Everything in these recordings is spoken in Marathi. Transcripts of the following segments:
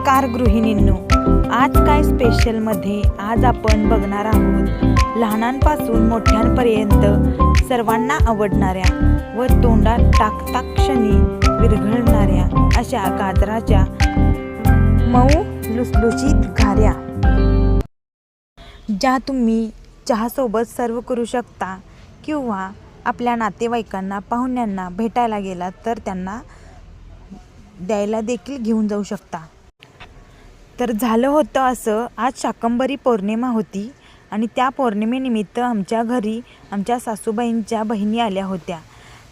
नमस्कार गृहिणींनो, आज काय स्पेशलमध्ये आज आपण बघणार आहोत लहानांपासून मोठ्यांपर्यंत सर्वांना आवडणाऱ्या व तोंडात टाकता क्षणी विरघळणाऱ्या अशा गाजराच्या मऊ लुसलुशीत घाऱ्या, ज्या तुम्ही चहासोबत सर्व करू शकता किंवा आपल्या नातेवाईकांना पाहुण्यांना भेटायला गेलात तर त्यांना द्यायला देखील घेऊन जाऊ शकता। तर झालं होतं असं, आज शाकंभरी पौर्णिमा होती आणि त्या पौर्णिमेनिमित्त आमच्या घरी आमच्या सासूबाईंच्या बहिणी आल्या होत्या,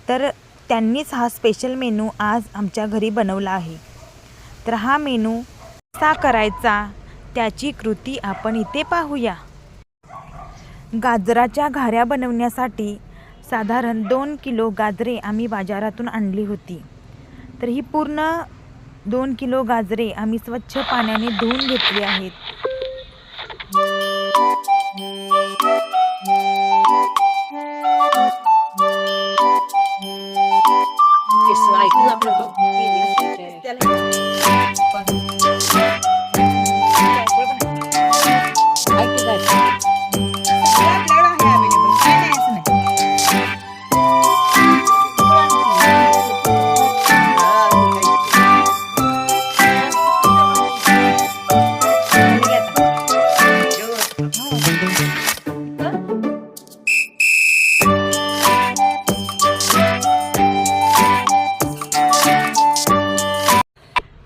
तर त्यांनीच हा स्पेशल मेनू आज आमच्या घरी बनवला आहे। तर हा मेनू कसा करायचा त्याची कृती आपण इथे पाहूया। गाजराच्या घाऱ्या बनवण्यासाठी साधारण 2 किलो गाजरे आम्ही बाजारातून आणली होती। तर ही पूर्ण 2 किलो गाजरे आम्ही स्वच्छ पाण्याने धुवून घेतली आहेत।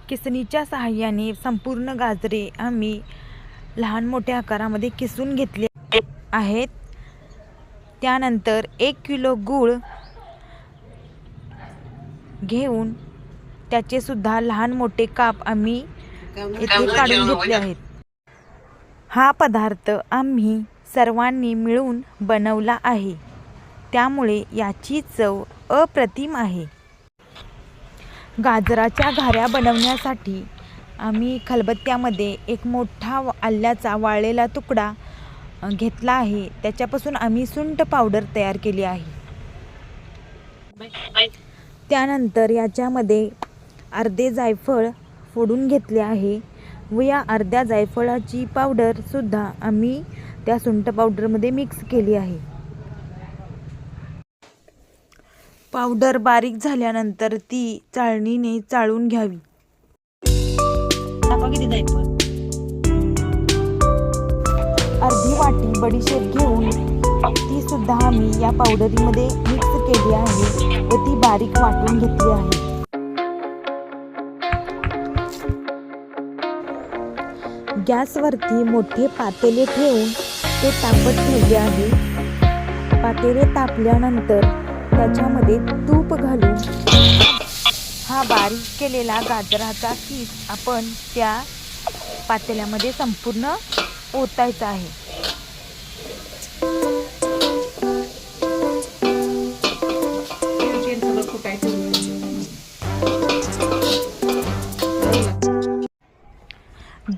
किसणीच्या सहाय्याने संपूर्ण गाजरे आम्ही लहान मोठ्या आकारामध्ये किसून घेतले आहेत। त्यानंतर 1 किलो गूळ घेऊन त्याचे सुद्धा लहान मोठे काप आम्ही इथे काढून घेतले आहेत। हा पदार्थ आम्ही सर्वांनी मिळून बनवला आहे, त्यामुळे याची चव अप्रतिम आहे। गाजराच्या घाऱ्या बनवण्यासाठी आम्ही खलबत्त्यामध्ये एक मोठा आल्याचा वाळलेला तुकडा घेतला आहे, त्याच्यापासून आम्ही सुंठ पावडर तयार केली आहे। त्यानंतर याच्यामध्ये अर्धे जायफळ फोडून घेतले आहे व या अर्ध्या जायफळाची पावडर सुद्धा आम्ही त्या सुंठ पावडरमध्ये मिक्स केली आहे। पावडर बारीक झाल्यानंतर ती चाळणीने चाळून घ्यावी। अर्धी वाटी बडीशेप घेऊन ती सुद्धा आम्ही या पावडरीमध्ये मिक्स केली आहे व ती बारीक वाटून घेतली आहे। गॅसवरती मोठे पातेले ठेवून ते तापत ठेवले आहे। पातेले तापल्यानंतर त्याच्यामध्ये तूप घालून हा बारीक केलेला गाजराचा कीस आपण त्या पातेल्यामध्ये संपूर्ण ओतायचा आहे।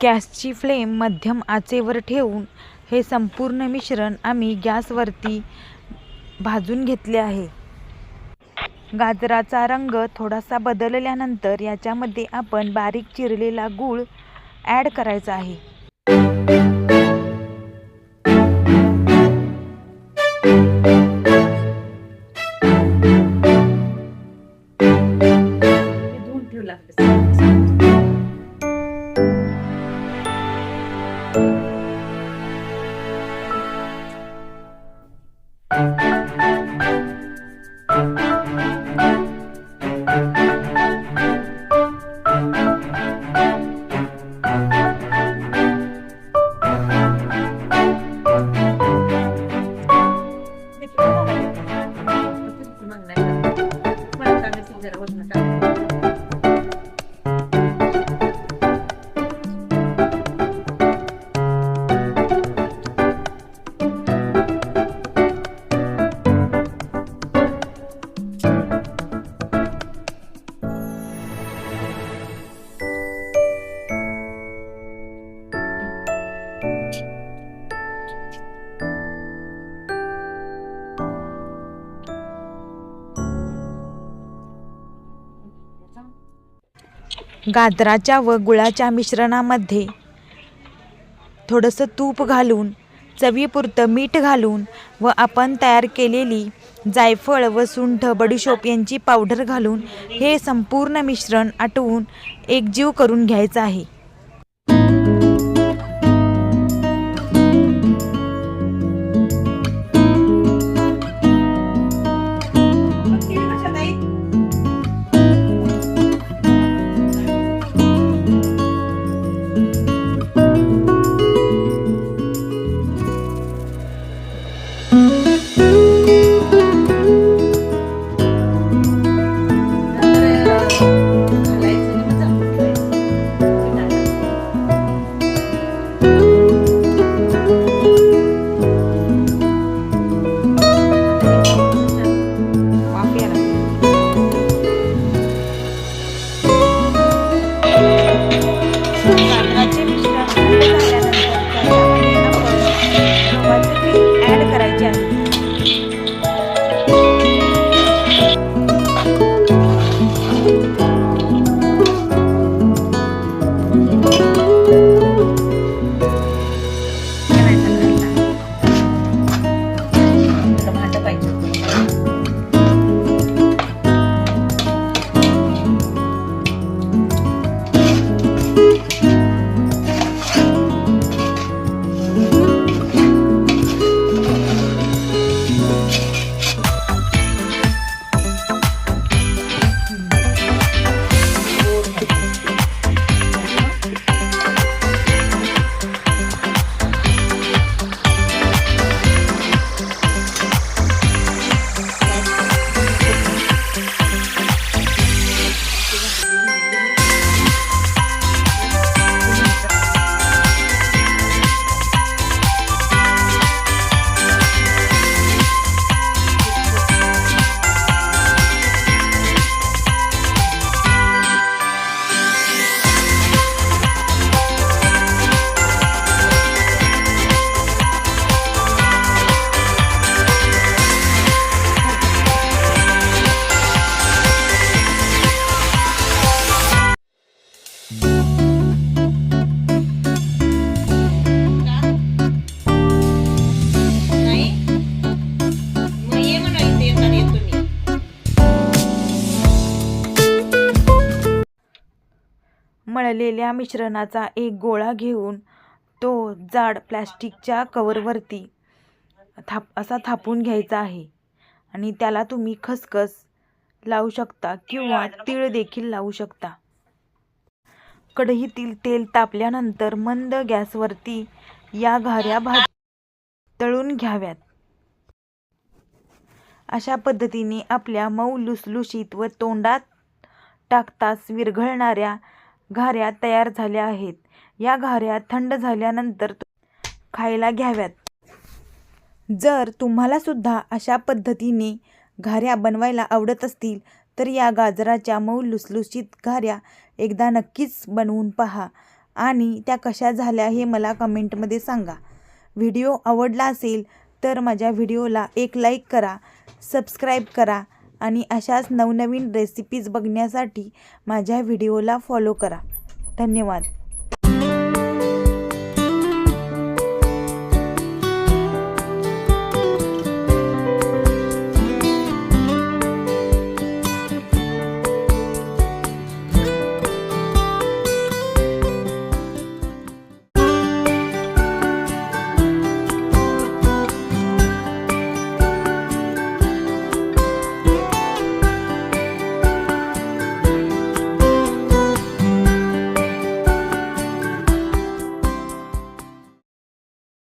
गॅसची फ्लेम मध्यम आचेवर ठेवून हे संपूर्ण मिश्रण आम्ही गॅसवरती भाजून घेतले आहे। गाजराचा रंग थोडासा बदलल्यानंतर याच्यामध्ये आपण बारीक चिरलेला गूळ ॲड करायचा आहे। गाजराच्या व गुळाच्या मिश्रणामध्ये थोडंसं तूप घालून, चवीपुरतं मीठ घालून व आपण तयार केलेली जायफळ व सुंठ, बडीशोप यांची पावडर घालून हे संपूर्ण मिश्रण आटवून एकजीव करून घ्यायचं आहे. गाजराचे मिश्रण थंड झाल्यानंतर त्याच्यामध्ये आपण गव्हाचे पीठ ॲड करायचे आहे. मळलेल्या मिश्रणाचा एक गोळा घेऊन तो जाड प्लॅस्टिकच्या कवरवरती असा थापून घ्यायचा आहे आणि त्याला तुम्ही खसखस लावू शकता किंवा तीळ देखील लावू शकता. कढईतील तेल तापल्यानंतर मंद गॅसवरती या घाऱ्या तळून घ्याव्यात. अशा पद्धतीने आपल्या मऊ लुसलुशीत व तोंडात टाकताच विरघळणाऱ्या घाऱ्या तयार झाल्या आहेत. या घाऱ्या थंड झाल्यानंतर खायला घ्याव्यात. जर तुम्हाला सुद्धा अशा पद्धतीने घाऱ्या बनवायला आवडत असतील तर या गाजराच्या मऊ लुसलुशीत घाऱ्या एकदा नक्कीच बनवून पहा आणि त्या कशा झाल्या हे मला कमेंटमध्ये सांगा. व्हिडिओ आवडला असेल तर माझ्या व्हिडिओला एक लाईक करा, सबस्क्राईब करा आणि अशाच नवनवीन रेसिपीज बघण्यासाठी माझ्या व्हिडिओला फॉलो करा. धन्यवाद.